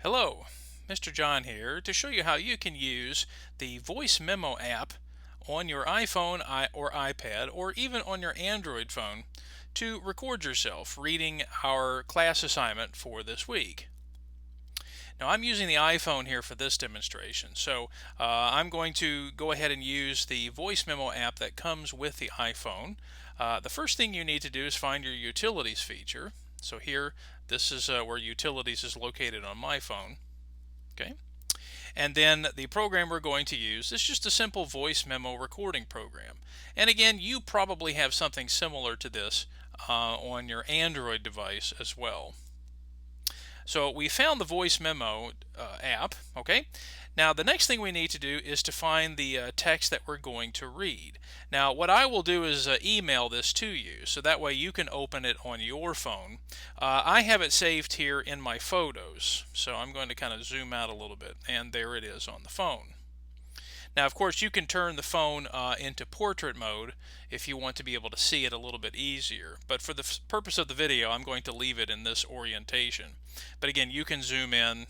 Hello, Mr. John here to show you how you can use the Voice Memo app on your iPhone or iPad or even on your Android phone to record yourself reading our class assignment for this week. Now I'm using the iPhone here for this demonstration, so I'm going to go ahead and use the Voice Memo app that comes with the iPhone. The first thing you need to do is find your Utilities feature. So here, this is where Utilities is located on my phone. Okay. And then the program we're going to use is just a simple voice memo recording program. And again, you probably have something similar to this on your Android device as well. So we found the voice memo app. Okay. Now the next thing we need to do is to find the text that we're going to read. Now what I will do is email this to you, so that way you can open it on your phone. I have it saved here in my photos, so I'm going to kind of zoom out a little bit, and there it is on the phone. Now, of course, you can turn the phone into portrait mode if you want to be able to see it a little bit easier. But for the purpose of the video, I'm going to leave it in this orientation. But again, you can zoom in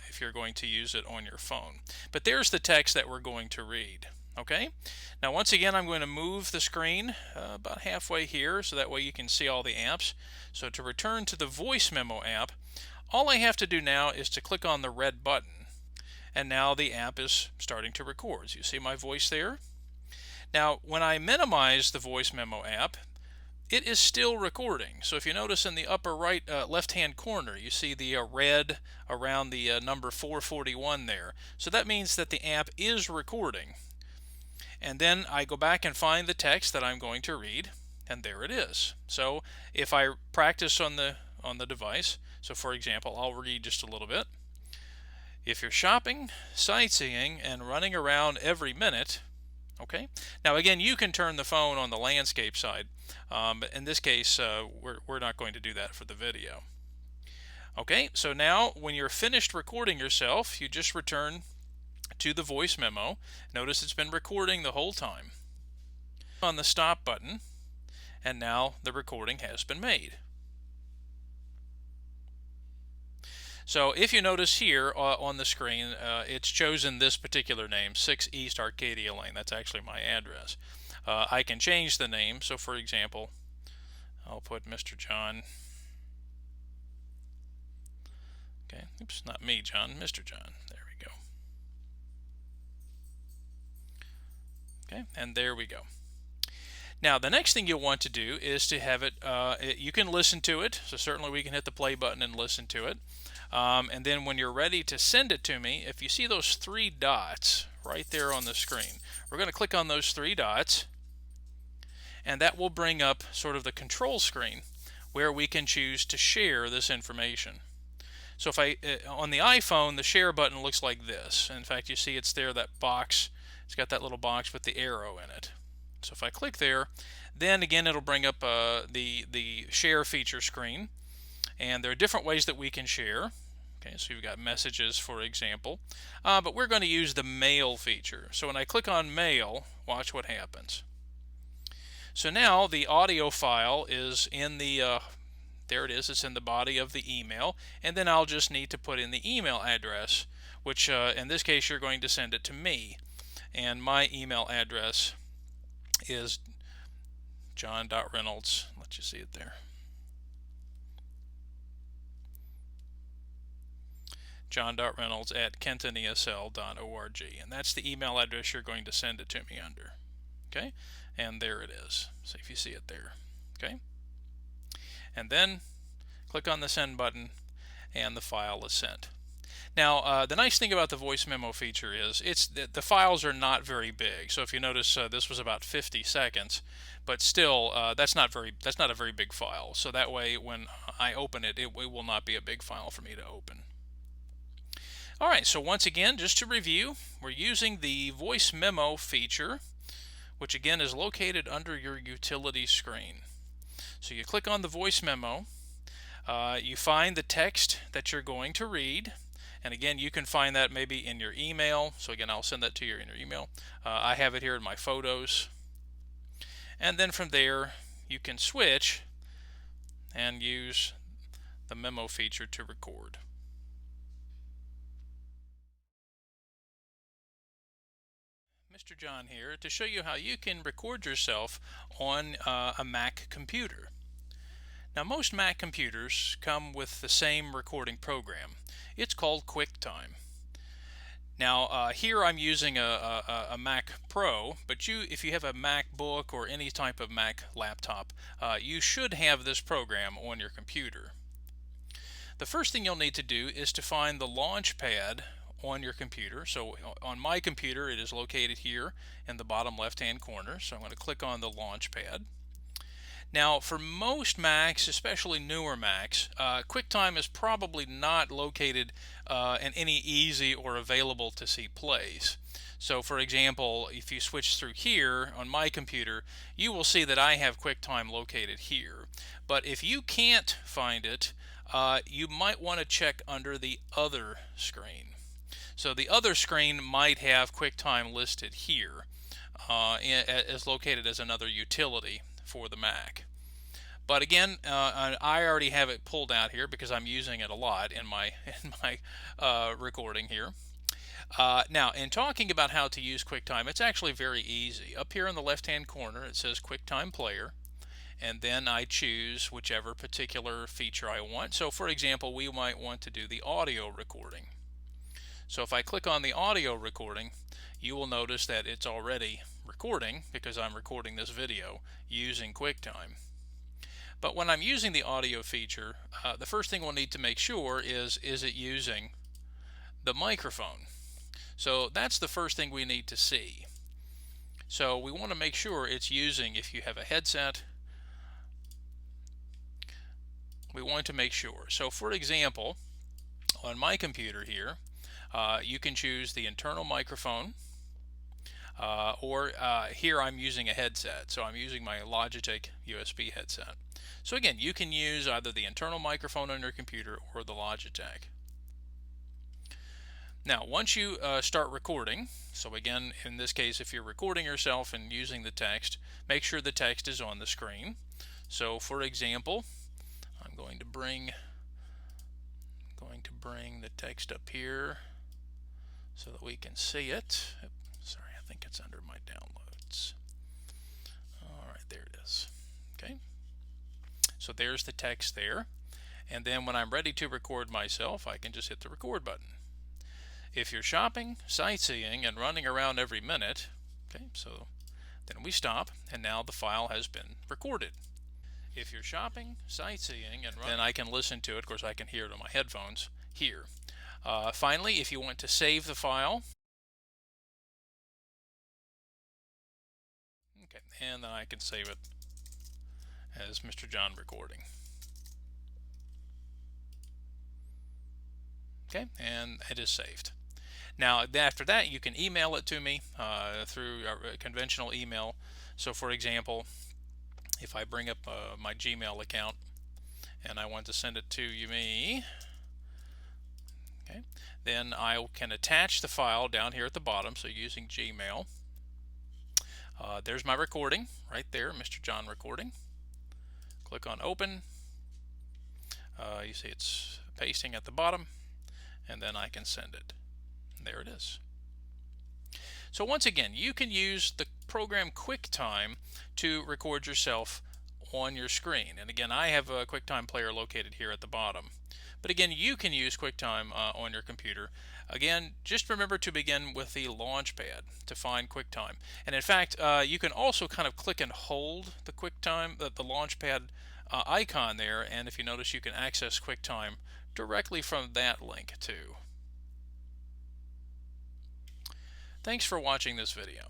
if you're going to use it on your phone. But there's the text that we're going to read. Okay. Now, once again, I'm going to move the screen about halfway here so that way you can see all the apps. So to return to the Voice Memo app, all I have to do now is to click on the red button. And now the app is starting to record. So you see my voice there? Now, when I minimize the Voice Memo app, it is still recording. So if you notice in the upper right left-hand corner, you see the red around the number 441 there. So that means that the app is recording. And then I go back and find the text that I'm going to read, and there it is. So if I practice on the device, so for example, I'll read just a little bit. If you're shopping, sightseeing, and running around every minute, okay? Now again, you can turn the phone on the landscape side, but in this case, we're not going to do that for the video. Okay, so now when you're finished recording yourself, you just return to the voice memo. Notice it's been recording the whole time. On the stop button, and now the recording has been made. So if you notice here on the screen, it's chosen this particular name, 6 East Arcadia Lane. That's actually my address. I can change the name. So for example, I'll put Mr. John. Okay, oops, not me, John, Mr. John. There we go. Okay, and there we go. Now the next thing you'll want to do is to have it, you can listen to it, so certainly we can hit the play button and listen to it. And then when you're ready to send it to me, if you see those 3 dots right there on the screen, we're going to click on those 3 dots, and that will bring up sort of the control screen where we can choose to share this information. So if on the iPhone, the share button looks like this. In fact, you see it's there, that box. It's got that little box with the arrow in it. So if I click there, then again it'll bring up the share feature screen, and there are different ways that we can share. Okay, so you've got messages, for example, but we're going to use the mail feature. So when I click on mail, watch what happens. So now the audio file is in the there it is, it's in the body of the email, and then I'll just need to put in the email address, which in this case you're going to send it to me, and my email address is john.reynolds, let you see it there, john.reynolds@kentonesl.org, and that's the email address you're going to send it to me under. Okay, and there it is. So if you see it there, okay, and then click on the send button, and the file is sent. Now, the nice thing about the voice memo feature is the files are not very big. So if you notice, this was about 50 seconds, but still, that's not a very big file. So that way, when I open it, it will not be a big file for me to open. All right. So once again, just to review, we're using the voice memo feature, which again is located under your utility screen. So you click on the voice memo, you find the text that you're going to read. And again, you can find that maybe in your email. So again, I'll send that to you in your email. I have it here in my photos. And then from there, you can switch and use the memo feature to record. Mr. John here to show you how you can record yourself on a Mac computer. Now, most Mac computers come with the same recording program. It's called QuickTime. Now, here I'm using a Mac Pro, but if you have a MacBook or any type of Mac laptop, you should have this program on your computer. The first thing you'll need to do is to find the launch pad on your computer. So on my computer, it is located here in the bottom left-hand corner. So I'm going to click on the launch pad. Now, for most Macs, especially newer Macs, QuickTime is probably not located in any easy or available to see place. So for example, if you switch through here on my computer, you will see that I have QuickTime located here. But if you can't find it, you might want to check under the other screen. So the other screen might have QuickTime listed here as located as another utility for the Mac. But again, I already have it pulled out here because I'm using it a lot in my recording here. Now, in talking about how to use QuickTime, it's actually very easy. Up here in the left-hand corner, it says QuickTime Player, and then I choose whichever particular feature I want. So, for example, we might want to do the audio recording. So if I click on the audio recording, you will notice that it's already recording because I'm recording this video using QuickTime. But when I'm using the audio feature, the first thing we'll need to make sure is it using the microphone? So that's the first thing we need to see. So we want to make sure it's using, if you have a headset, we want to make sure. So for example, on my computer here, you can choose the internal microphone, or here I'm using a headset, so I'm using my Logitech USB headset. So again, you can use either the internal microphone on your computer or the Logitech. Now, once you start recording, so again, in this case, if you're recording yourself and using the text, make sure the text is on the screen. So for example, I'm going to bring the text up here so that we can see it. Sorry, I think it's under my downloads. All right, there it is. Okay. So there's the text there. And then when I'm ready to record myself, I can just hit the record button. If you're shopping, sightseeing, and running around every minute, okay, so then we stop, and now the file has been recorded. If you're shopping, sightseeing, and running, then I can listen to it. Of course, I can hear it on my headphones here. Finally, if you want to save the file, okay, and then I can save it as Mr. John recording. Okay, and it is saved. Now, after that, you can email it to me through a conventional email. So, for example, if I bring up my Gmail account and I want to send it to me, okay, then I can attach the file down here at the bottom, so using Gmail. There's my recording right there, Mr. John recording. Click on open. You see it's pasting at the bottom, and then I can send it. There it is. So once again, you can use the program QuickTime to record yourself on your screen. And again, I have a QuickTime player located here at the bottom. But again, you can use QuickTime on your computer. Again, just remember to begin with the launch pad to find QuickTime. And in fact, you can also kind of click and hold the QuickTime, the launch pad icon there, and if you notice, you can access QuickTime directly from that link too. Thanks for watching this video.